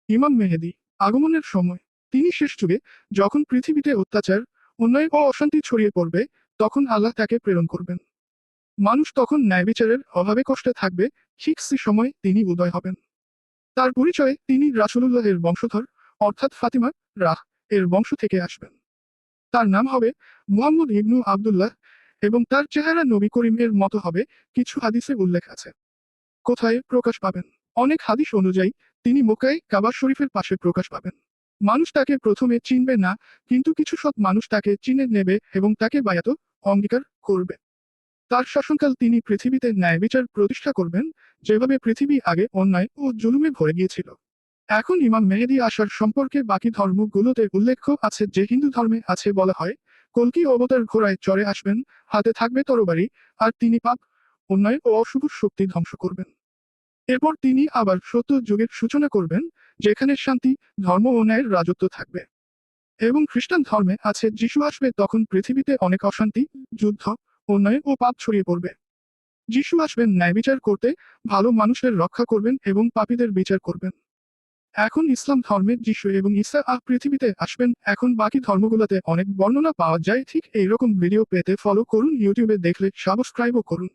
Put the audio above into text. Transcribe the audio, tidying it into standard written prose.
ইমাম মেহেদী আগমনের সময়। তিনি শেষ যুগে যখন পৃথিবীতে অত্যাচার, অন্যায় ও অশান্তি ছড়িয়ে পড়বে, তখন আল্লাহ তাকে প্রেরণ করবেন। মানুষ তখন ন্যায়বিচারের অভাবে কষ্টে থাকবে, ঠিক সে সময় তিনি উদয় হবেন। তার পরিচয়ে তিনি রাসূলুল্লাহ এর বংশধর, অর্থাৎ ফাতিমা রাহ এর বংশ থেকে আসবেন। তার নাম হবে মুহাম্মদ ইবনু আবদুল্লাহ এবং তার চেহারা নবী করিম এর মতো হবে, কিছু হাদিসে উল্লেখ আছে। কোথায় প্রকাশ পাবেন? অনেক হাদিস অনুযায়ী তিনি মক্কায় কাবা শরীফের পাশে প্রকাশ পাবেন। মানুষ তাকে প্রথমে চিনবে না, কিন্তু কিছু সৎ মানুষ তাকে চিনে নেবে এবং তাকে বায়াত অঙ্গীকার করবে। তার শাসনকাল তিনি পৃথিবীতে ন্যায়বিচার প্রতিষ্ঠা করবেন, যেভাবে পৃথিবী আগে অন্যায় ও জুলুমে ভরে গিয়েছিল। এখন ইমাম মেহেদী আসার সম্পর্কে বাকি ধর্মগুলোতে উল্লেখ আছে যে হিন্দু ধর্মে আছে বলা হয়, কল্কি অবতার ঘোড়ায় চড়ে আসবেন, হাতে থাকবে তরবারি, আর তিনি পাপ, অন্যায় ও অশুভ শক্তি ধ্বংস করবেন। এরপর তিনি আবার সত্য যুগের সূচনা করবেন, যেখানে শান্তি, ধর্ম ও ন্যায়ের রাজত্ব থাকবে। এবং খ্রিস্টান ধর্মে আছে যিশু আসবে, তখন পৃথিবীতে অনেক অশান্তি, যুদ্ধ, অন্যায় ও পাপ ছড়িয়ে পড়বে। যিশু আসবেন ন্যায়বিচার করতে, ভালো মানুষের রক্ষা করবেন এবং পাপীদের বিচার করবেন। এখন ইসলাম ধর্মে যিশু এবং ঈসা পৃথিবীতে আসবেন। এখন বাকি ধর্মগুলোতে অনেক বর্ণনা পাওয়া যায়। ঠিক এইরকম ভিডিও পেতে ফলো করুন, ইউটিউবে দেখলে সাবস্ক্রাইবও করুন।